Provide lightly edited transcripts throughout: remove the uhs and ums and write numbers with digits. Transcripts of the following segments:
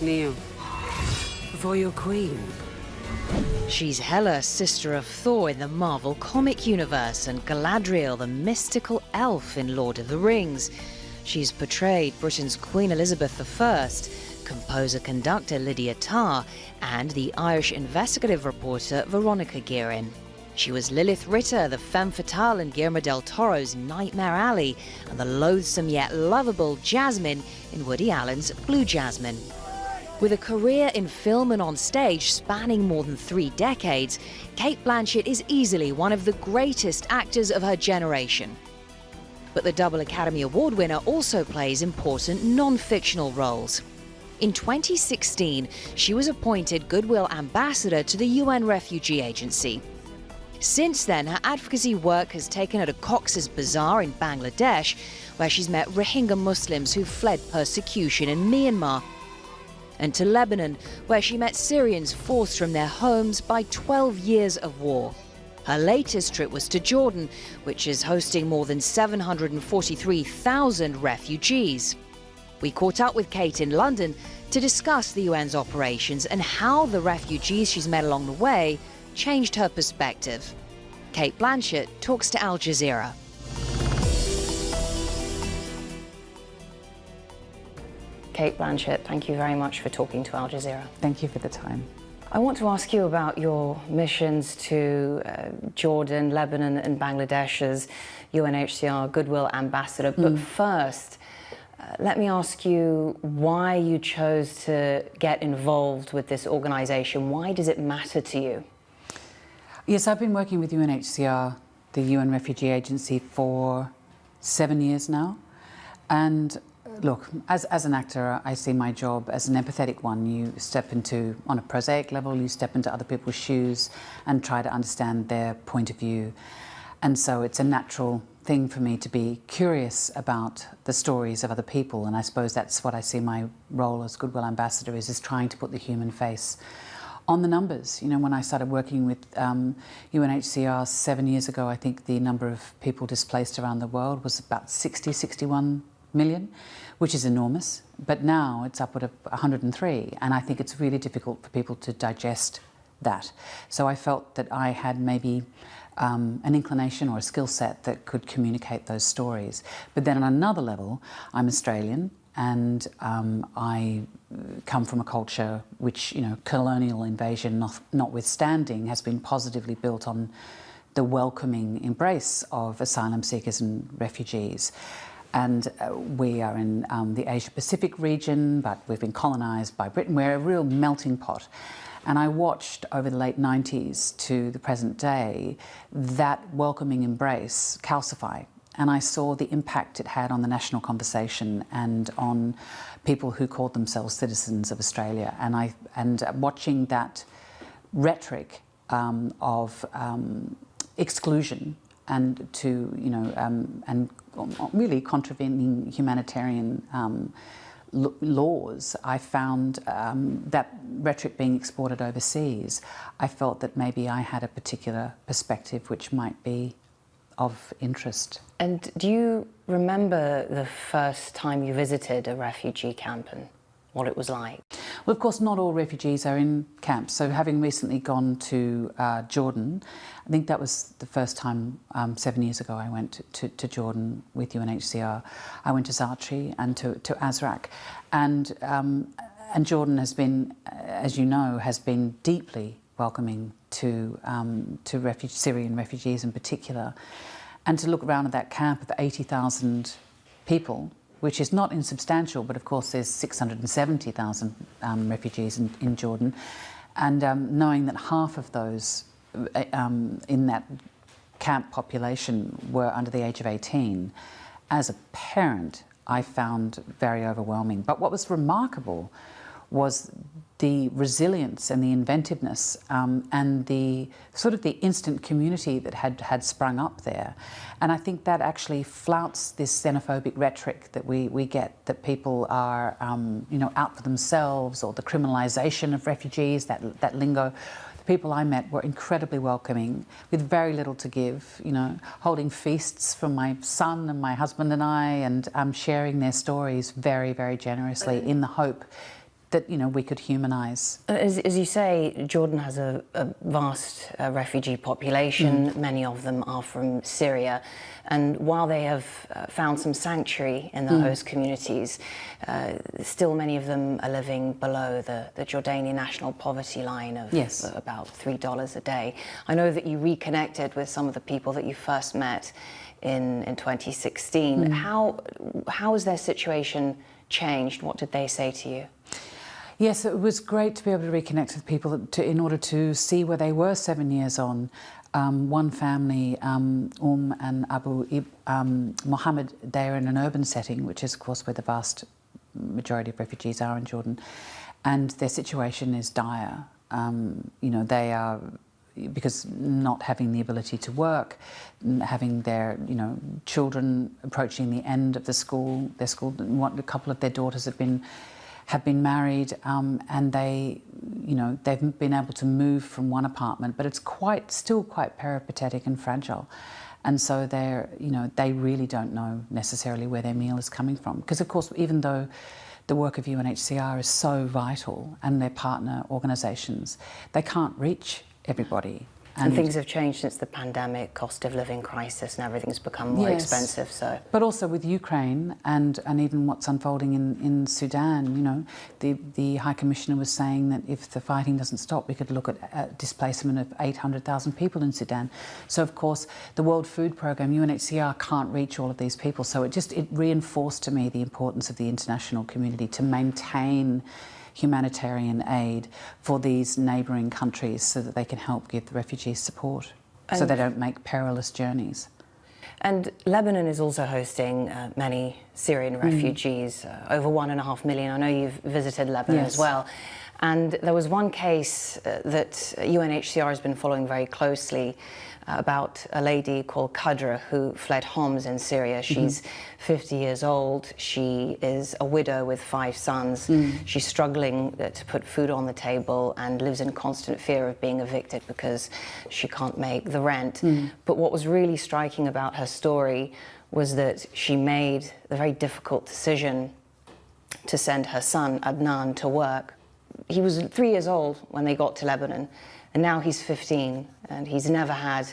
Kneel. For your queen. She's Hela, sister of Thor in the Marvel comic universe, and Galadriel, the mystical elf in Lord of the Rings. She's portrayed Britain's Queen Elizabeth I, composer-conductor Lydia Tarr, and the Irish investigative reporter Veronica Guerin. She was Lilith Ritter, the femme fatale in Guillermo del Toro's Nightmare Alley, and the loathsome yet lovable Jasmine in Woody Allen's Blue Jasmine. With a career in film and on stage spanning more than 3 decades, Cate Blanchett is easily one of the greatest actors of her generation. But the double Academy Award winner also plays important non-fictional roles. In 2016, she was appointed Goodwill Ambassador to the UN Refugee Agency. Since then, her advocacy work has taken her to Cox's Bazar in Bangladesh, where she's met Rohingya Muslims who fled persecution in Myanmar, and to Lebanon, where she met Syrians forced from their homes by 12 years of war. Her latest trip was to Jordan, which is hosting more than 743,000 refugees. We caught up with Cate in London to discuss the UN's operations and how the refugees she's met along the way changed her perspective. Cate Blanchett talks to Al Jazeera. Cate Blanchett, thank you very much for talking to Al Jazeera. Thank you for the time. I want to ask you about your missions to Jordan, Lebanon and Bangladesh as UNHCR Goodwill Ambassador. But first, let me ask you why you chose to get involved with this organisation. Why does it matter to you? Yes, I've been working with UNHCR, the UN Refugee Agency, for 7 years now. And look, as an actor, I see my job as an empathetic one. You step into, on a prosaic level, you step into other people's shoes and try to understand their point of view. And so it's a natural thing for me to be curious about the stories of other people. And I suppose that's what I see my role as Goodwill Ambassador is trying to put the human face on the numbers. You know, when I started working with UNHCR 7 years ago, I think the number of people displaced around the world was about 61 million, which is enormous, but now it's upward of 103, and I think it's really difficult for people to digest that. So I felt that I had maybe an inclination or a skill set that could communicate those stories. But then on another level, I'm Australian, and I come from a culture which, you know, colonial invasion notwithstanding, has been positively built on the welcoming embrace of asylum seekers and refugees. And we are in the Asia-Pacific region, but we've been colonised by Britain. We're a real melting pot. And I watched over the late 90s to the present day that welcoming embrace calcify. And I saw the impact it had on the national conversation and on people who called themselves citizens of Australia. And watching that rhetoric of exclusion and to, you know, and really contravening humanitarian laws, I found that rhetoric being exported overseas. I felt that maybe I had a particular perspective which might be of interest. And do you remember the first time you visited a refugee camp and what it was like? Well, of course, not all refugees are in camps. So having recently gone to Jordan, I think that was the first time 7 years ago I went to Jordan with UNHCR. I went to Zarchi and to Azraq. And Jordan has been, as you know, has been deeply welcoming to Syrian refugees in particular. And to look around at that camp of 80,000 people, which is not insubstantial, but of course there's 670,000 refugees in Jordan, and knowing that half of those in that camp population were under the age of 18, as a parent, I found very overwhelming. But what was remarkable was the resilience and the inventiveness and the sort of the instant community that had sprung up there. And I think that actually flouts this xenophobic rhetoric that we get, that people are you know, out for themselves, or the criminalisation of refugees, that lingo. people I met were incredibly welcoming, with very little to give, you know, holding feasts for my son and my husband and I, and sharing their stories very, very generously in the hope that, you know, we could humanise. As you say, Jordan has a vast refugee population. Many of them are from Syria. And while they have found some sanctuary in the host communities, still many of them are living below the Jordanian national poverty line of about $3 a day. I know that you reconnected with some of the people that you first met in 2016. How has their situation changed? What did they say to you? Yes, it was great to be able to reconnect with people in order to see where they were 7 years on. One family, and Abu Mohammed, they're in an urban setting, which is, of course, where the vast majority of refugees are in Jordan, and their situation is dire. You know, they are, because not having the ability to work, having their, you know, children approaching the end of their school, a couple of their daughters have been married, and they, you know, they've been able to move from one apartment, but it's still quite peripatetic and fragile. And so they're, you know, they really don't know necessarily where their meal is coming from. Because, of course, even though the work of UNHCR is so vital, and their partner organisations, they can't reach everybody. And things have changed since the pandemic, cost of living crisis, and everything's become more expensive. So, but also with Ukraine and even what's unfolding in Sudan, you know, the High Commissioner was saying that if the fighting doesn't stop, we could look at displacement of 800,000 people in Sudan. So, of course, the World Food Programme, UNHCR, can't reach all of these people. So it reinforced to me the importance of the international community to maintain humanitarian aid for these neighbouring countries so that they can help give the refugees support, so they don't make perilous journeys. And Lebanon is also hosting many Syrian refugees, over 1.5 million. I know you've visited Lebanon as well. And there was one case that UNHCR has been following very closely about a lady called Qadra who fled Homs in Syria. She's 50 years old. She is a widow with 5 sons. She's struggling to put food on the table and lives in constant fear of being evicted because she can't make the rent. But what was really striking about her story was that she made the very difficult decision to send her son Adnan to work. He was 3 years old when they got to Lebanon, and now he's 15, and he's never had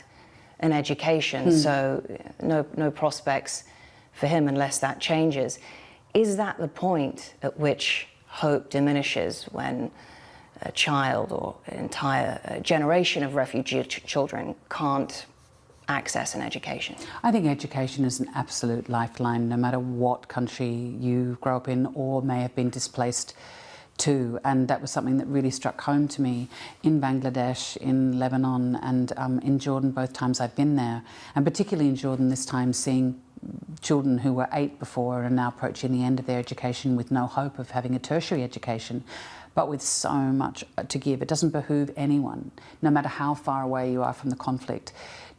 an education, so no prospects for him unless that changes. Is that the point at which hope diminishes, when a child or an entire generation of refugee children can't access an education? I think education is an absolute lifeline, no matter what country you grow up in or may have been displaced to, and that was something that really struck home to me in Bangladesh, in Lebanon, and in Jordan, both times I've been there, and particularly in Jordan this time, seeing children who were 8 before and are now approaching the end of their education with no hope of having a tertiary education, but with so much to give. It doesn't behoove anyone, no matter how far away you are from the conflict,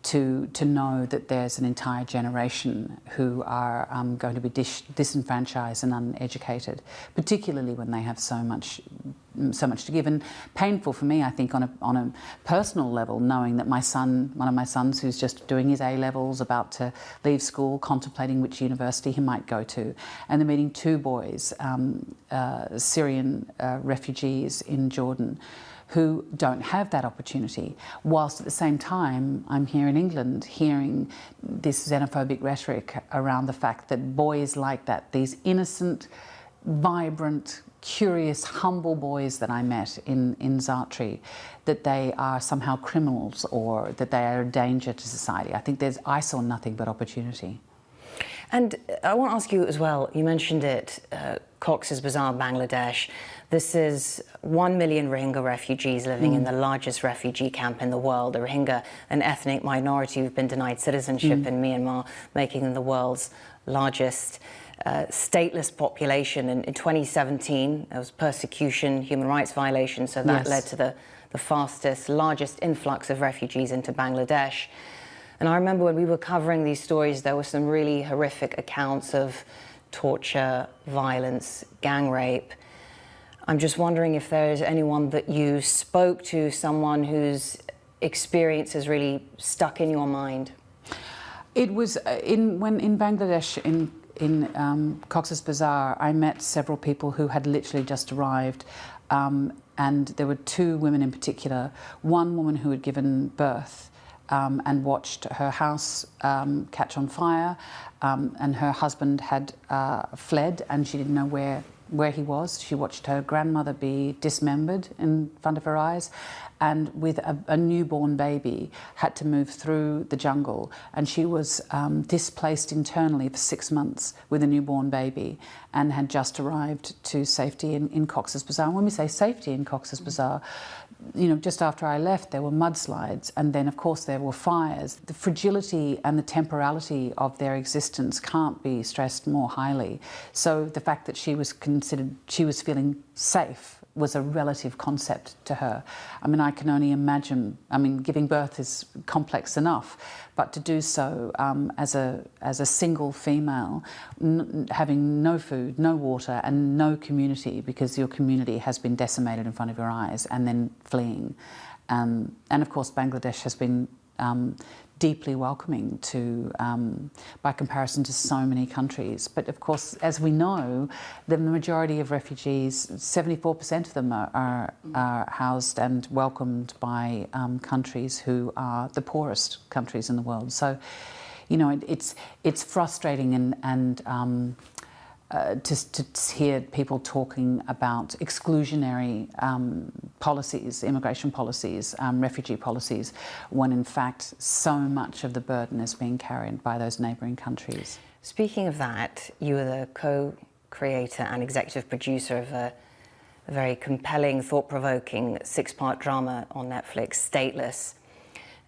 to know that there's an entire generation who are going to be disenfranchised and uneducated, particularly when they have so much to give. And painful for me, I think, on a personal level, knowing that one of my sons who's just doing his A-levels, about to leave school, contemplating which university he might go to, and then meeting 2 boys, Syrian refugees in Jordan, who don't have that opportunity, whilst at the same time I'm here in England hearing this xenophobic rhetoric around the fact that boys like that, these innocent, vibrant, curious, humble boys that I met in Zartri, that they are somehow criminals or that they are a danger to society. I saw nothing but opportunity. And I want to ask you as well, you mentioned it, Cox's Bazar, Bangladesh. This is 1 million Rohingya refugees living in the largest refugee camp in the world. The Rohingya, an ethnic minority who've been denied citizenship in Myanmar, making them the world's largest stateless population. In 2017, there was persecution, human rights violations, so that led to the fastest, largest influx of refugees into Bangladesh. And I remember when we were covering these stories, there were some really horrific accounts of torture, violence, gang rape. I'm just wondering if there is anyone that you spoke to, someone whose experience has really stuck in your mind. It was in Bangladesh, in Cox's Bazar, I met several people who had literally just arrived, and there were two women in particular. One woman who had given birth and watched her house catch on fire, and her husband had fled, and she didn't know where he was. She watched her grandmother be dismembered in front of her eyes, and with a newborn baby had to move through the jungle, and she was displaced internally for 6 months with a newborn baby, and had just arrived to safety in Cox's Bazar. And when we say safety in Cox's Bazar, you know, just after I left, there were mudslides, and then, of course, there were fires. The fragility and the temporality of their existence can't be stressed more highly. So the fact that she was feeling safe was a relative concept to her. I mean, I can only imagine, I mean, giving birth is complex enough, but to do so as a single female, having no food, no water, and no community, because your community has been decimated in front of your eyes, and then fleeing. And of course, Bangladesh has been deeply welcoming to, by comparison to so many countries. But of course, as we know, the majority of refugees, 74% of them are housed and welcomed by countries who are the poorest countries in the world. So, you know, it's frustrating and to hear people talking about exclusionary policies, immigration policies, refugee policies, when in fact so much of the burden is being carried by those neighbouring countries. Speaking of that, you are the co-creator and executive producer of a very compelling, thought-provoking 6-part drama on Netflix, Stateless.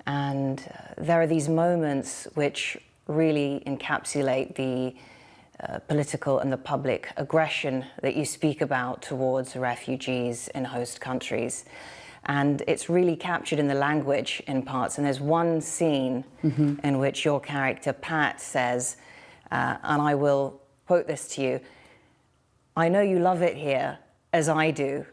And there are these moments which really encapsulate the political and the public aggression that you speak about towards refugees in host countries. And it's really captured in the language in parts. And there's one scene in which your character, Pat, says, and I will quote this to you, "I know you love it here, as I do.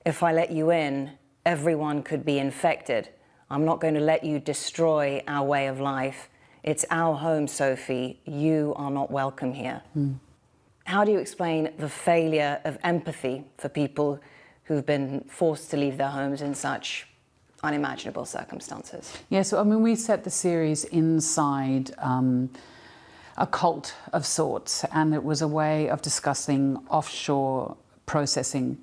If I let you in, everyone could be infected. I'm not going to let you destroy our way of life. It's our home, Sophie. You are not welcome here." How do you explain the failure of empathy for people who've been forced to leave their homes in such unimaginable circumstances? Yeah, so I mean, we set the series inside a cult of sorts, and it was a way of discussing offshore processing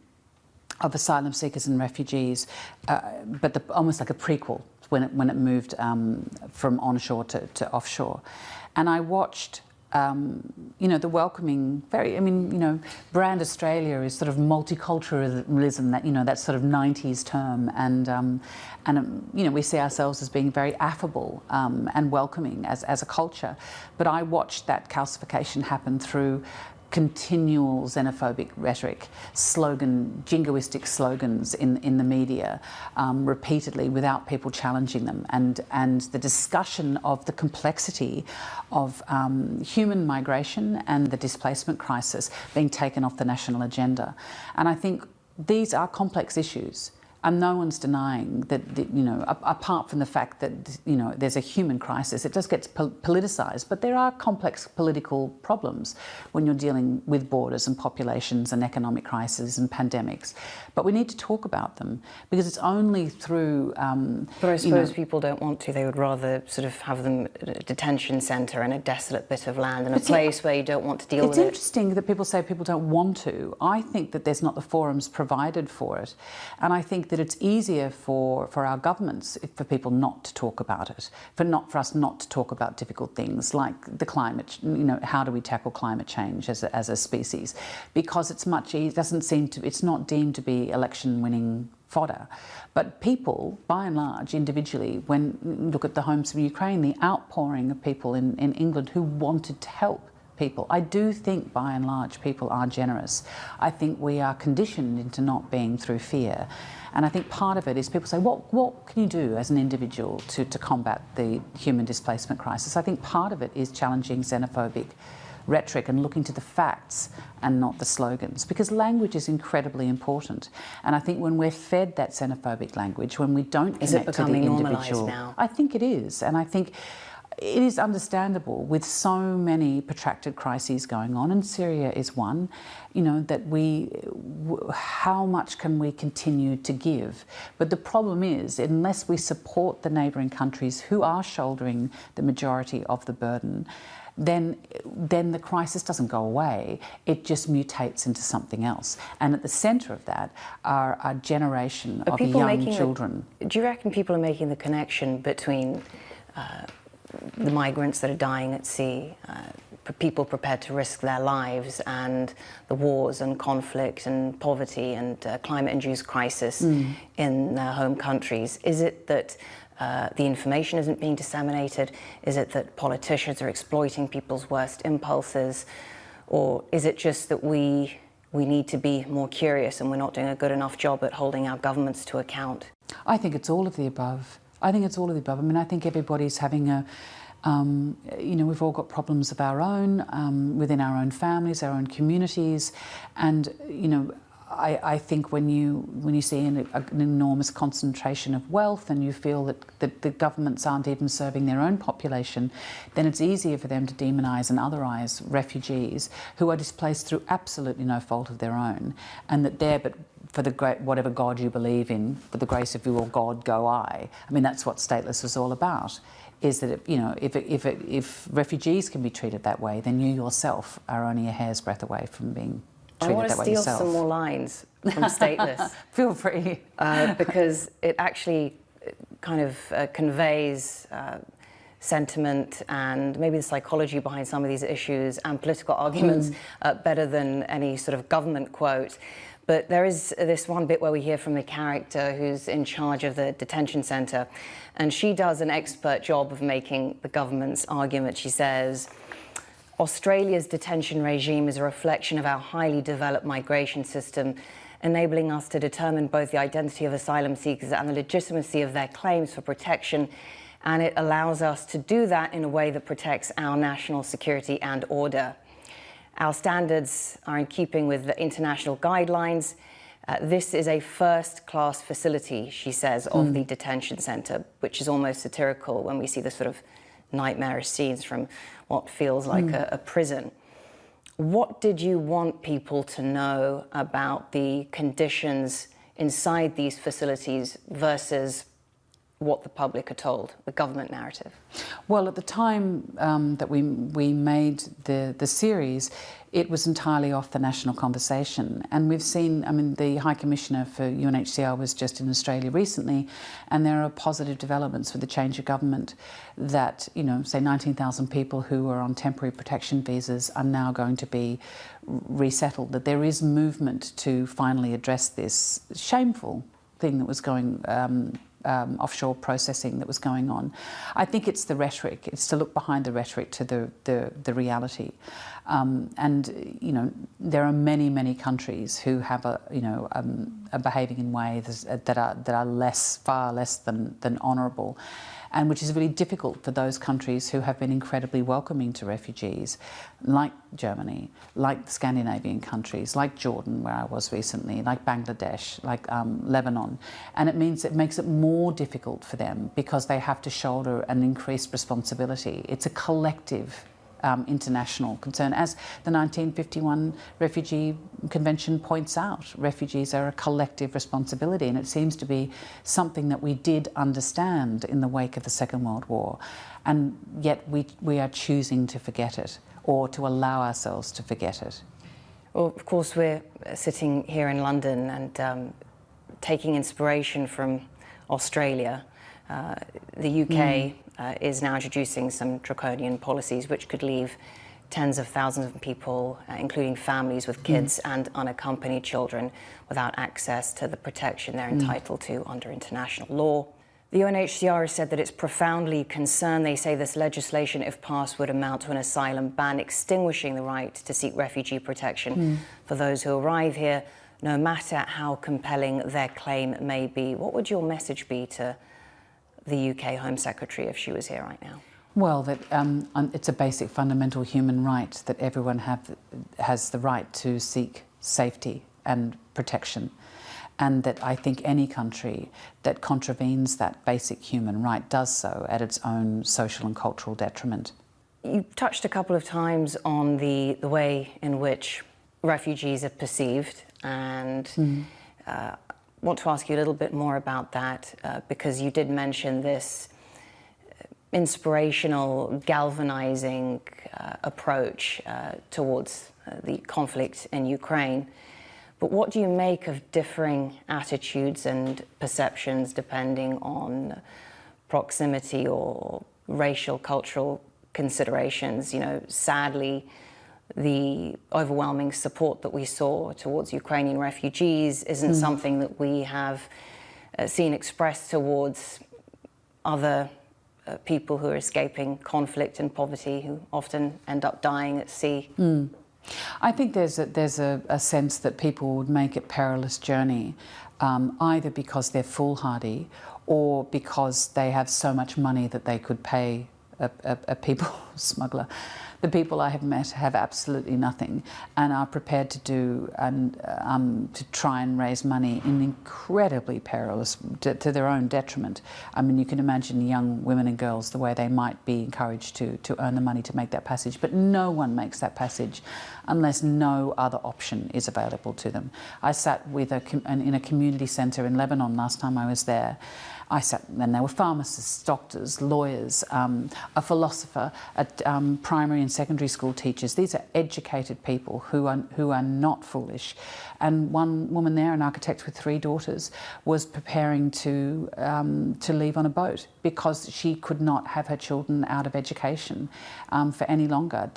of asylum seekers and refugees, but almost like a prequel when it moved from onshore to offshore. And I watched, you know, the welcoming, I mean, you know, brand Australia is sort of multiculturalism, that, you know, that sort of 90s term, and you know, we see ourselves as being very affable and welcoming as a culture. But I watched that calcification happen through continual xenophobic rhetoric, jingoistic slogans in the media, repeatedly, without people challenging them, and the discussion of the complexity of human migration and the displacement crisis being taken off the national agenda. And I think these are complex issues. And no one's denying that, you know, apart from the fact that, you know, there's a human crisis, it just gets politicised, but there are complex political problems when you're dealing with borders and populations and economic crises and pandemics. But we need to talk about them, because it's only through... but I suppose people don't want to. They would rather sort of have them at a detention centre in a desolate bit of land, in a place where you don't want to deal with it. It's interesting that people say people don't want to. I think that there's not the forums provided for it. And I think that it's easier for our governments, for people not to talk about it, for us not to talk about difficult things like the climate, you know, how do we tackle climate change as a species, because it's much easier, it's not deemed to be election-winning fodder. But people, by and large, individually, when you look at the homes of Ukraine, the outpouring of people in England who wanted to help people. I do think, by and large, people are generous. I think we are conditioned into not being through fear. And I think part of it is people say, what can you do as an individual to combat the human displacement crisis? I think part of it is challenging xenophobic rhetoric and looking to the facts and not the slogans, because language is incredibly important. And I think when we're fed that xenophobic language, when we don't connect to the individual, now? I think it is, and I think it is understandable with so many protracted crises going on, and Syria is one, you know, that how much can we continue to give? But the problem is, unless we support the neighbouring countries who are shouldering the majority of the burden, then the crisis doesn't go away. It just mutates into something else. And at the centre of that are a generation of young children. Do you reckon people are making the connection between the migrants that are dying at sea, people prepared to risk their lives, and the wars and conflict and poverty and climate-induced crisis in their home countries? Is it that the information isn't being disseminated? Is it that politicians are exploiting people's worst impulses? Or is it just that we need to be more curious and we're not doing a good enough job at holding our governments to account? I think it's all of the above. I think it's all of the above. I mean, I think everybody's having you know, we've all got problems of our own, within our own families, our own communities, and, you know, I think when you see an enormous concentration of wealth and you feel that the governments aren't even serving their own population, then it's easier for them to demonise and otherise refugees who are displaced through absolutely no fault of their own, and that they're but for the great, whatever God you believe in, for the grace of your God go I. I mean, that's what Stateless was all about. Is that, you know, if refugees can be treated that way, then you yourself are only a hair's breadth away from being treated that way yourself. I want to steal some more lines from Stateless. Feel free. Because it actually kind of conveys sentiment and maybe the psychology behind some of these issues and political arguments better than any sort of government quote. But there is this one bit where we hear from the character who's in charge of the detention centre, and she does an expert job of making the government's argument. She says, Australia's detention regime is a reflection of our highly developed migration system, enabling us to determine both the identity of asylum seekers and the legitimacy of their claims for protection, and it allows us to do that in a way that protects our national security and order. Our standards are in keeping with the international guidelines. This is a first-class facility, she says, of the detention centre, which is almost satirical when we see the sort of nightmarish scenes from what feels like a prison. What did you want people to know about the conditions inside these facilities versus what the public are told, the government narrative? Well, at the time that we made the series, it was entirely off the national conversation. And we've seen, I mean, the High Commissioner for UNHCR was just in Australia recently, and there are positive developments with the change of government that, you know, say 19,000 people who are on temporary protection visas are now going to be resettled, that there is movement to finally address this shameful thing that was going offshore processing that was going on. I think it's the rhetoric. It's to look behind the rhetoric to the reality. And you know, there are many countries who have are behaving in ways that are far less than honourable, and which is really difficult for those countries who have been incredibly welcoming to refugees, like Germany, like the Scandinavian countries, like Jordan, where I was recently, like Bangladesh, like Lebanon. And it makes it more difficult for them because they have to shoulder an increased responsibility. It's a collective international concern. As the 1951 Refugee Convention points out, refugees are a collective responsibility, and it seems to be something that we did understand in the wake of the Second World War, and yet we are choosing to forget it, or to allow ourselves to forget it. Well, of course, we're sitting here in London and taking inspiration from Australia. The UK is now introducing some draconian policies which could leave tens of thousands of people, including families with kids and unaccompanied children, without access to the protection they're entitled to under international law. The UNHCR has said that it's profoundly concerned. They say this legislation, if passed, would amount to an asylum ban, extinguishing the right to seek refugee protection for those who arrive here, no matter how compelling their claim may be. What would your message be to the UK Home Secretary if she was here right now? Well, that it's a basic fundamental human right that everyone has the right to seek safety and protection. And that I think any country that contravenes that basic human right does so at its own social and cultural detriment. You touched a couple of times on the way in which refugees are perceived, and want to ask you a little bit more about that, because you did mention this inspirational, galvanizing approach towards the conflict in Ukraine. But what do you make of differing attitudes and perceptions depending on proximity or racial, cultural considerations? You know, sadly, the overwhelming support that we saw towards Ukrainian refugees isn't something that we have seen expressed towards other people who are escaping conflict and poverty, who often end up dying at sea. I think there's a sense that people would make it perilous journey, either because they're foolhardy or because they have so much money that they could pay a people smuggler. The people I have met have absolutely nothing and are prepared to do and to try and raise money in incredibly perilous, to their own detriment. I mean, you can imagine young women and girls, the way they might be encouraged to earn the money to make that passage, but no one makes that passage unless no other option is available to them. I sat with in a community centre in Lebanon last time I was there. I sat, and there were pharmacists, doctors, lawyers, a philosopher, primary and secondary school teachers. These are educated people who are not foolish. And one woman there, an architect with 3 daughters, was preparing to leave on a boat because she could not have her children out of education for any longer.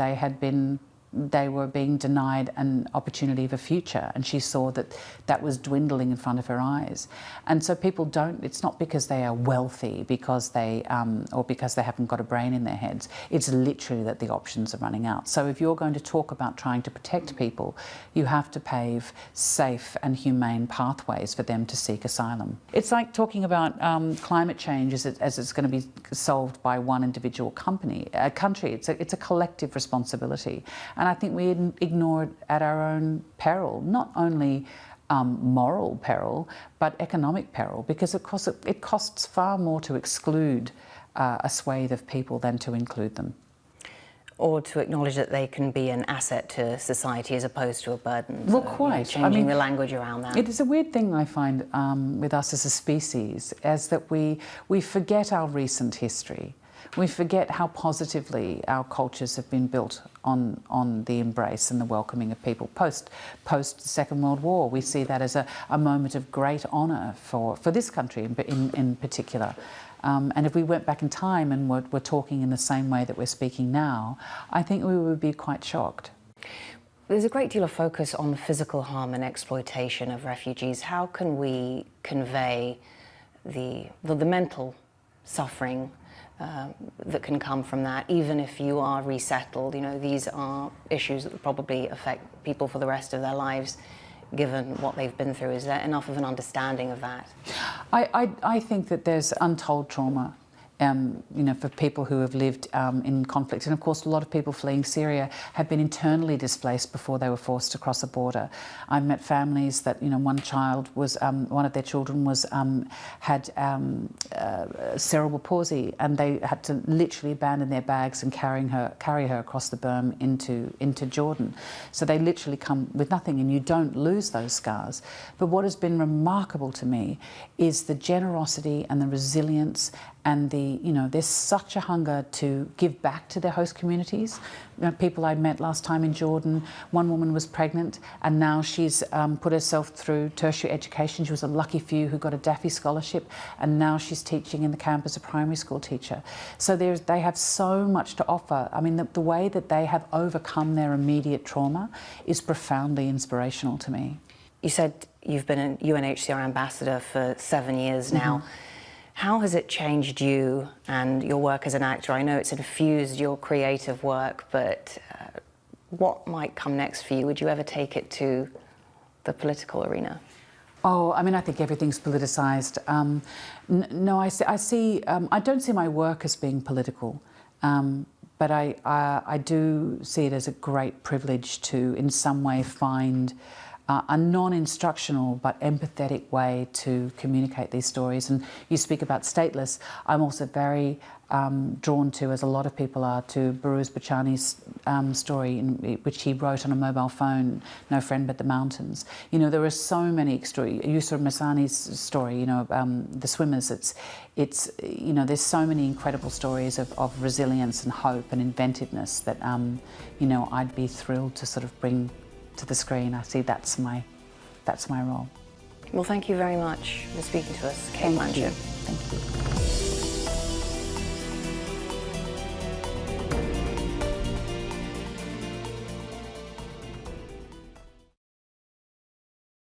They were being denied an opportunity of a future, and she saw that was dwindling in front of her eyes. And so people don't, it's not because they are wealthy, because they or because they haven't got a brain in their heads. It's literally that the options are running out. So if you're going to talk about trying to protect people, you have to pave safe and humane pathways for them to seek asylum. It's like talking about climate change as it's going to be solved by one individual country. It's a collective responsibility. And I think we ignore it at our own peril, not only moral peril, but economic peril, because it costs far more to exclude a swathe of people than to include them. Or to acknowledge that they can be an asset to society as opposed to a burden. Well, so, quite. Changing the language around that. It is a weird thing I find with us as a species, as that we forget our recent history. We forget how positively our cultures have been built on the embrace and the welcoming of people. Post the Second World War, we see that as a moment of great honour for this country in particular. And if we went back in time and were talking in the same way that we're speaking now, I think we would be quite shocked. There's a great deal of focus on the physical harm and exploitation of refugees. How can we convey the mental suffering that can come from that, even if you are resettled? You know, these are issues that will probably affect people for the rest of their lives, given what they've been through. Is there enough of an understanding of that? I think that there's untold trauma, you know, for people who have lived in conflict. And of course, a lot of people fleeing Syria have been internally displaced before they were forced to cross a border. I've met families that, you know, one of their children had cerebral palsy, and they had to literally abandon their bags and carry her across the berm into Jordan. So they literally come with nothing, and you don't lose those scars. But what has been remarkable to me is the generosity and the resilience and there's such a hunger to give back to their host communities. You know, people I met last time in Jordan, one woman was pregnant and now she's put herself through tertiary education. She was a lucky few who got a Daffy scholarship, and now she's teaching in the camp as a primary school teacher. So they have so much to offer. I mean, the way that they have overcome their immediate trauma is profoundly inspirational to me. You said you've been a UNHCR ambassador for 7 years now. How has it changed you and your work as an actor? I know it's infused your creative work, but what might come next for you? Would you ever take it to the political arena? Oh, I mean, I think everything's politicised. No, I don't see my work as being political. But I do see it as a great privilege to, in some way, find a non-instructional but empathetic way to communicate these stories. And you speak about stateless. I'm also very drawn to, as a lot of people are, to Buruz Bachani's story, which he wrote on a mobile phone, No Friend But the Mountains. You know, there are so many stories. Yusra Masani's story, you know, the swimmers. It's you know, there's so many incredible stories of resilience and hope and inventiveness that you know, I'd be thrilled to sort of bring to the screen. I see that's my role. Well, thank you very much for speaking to us, Cate Blanchett. Thank you.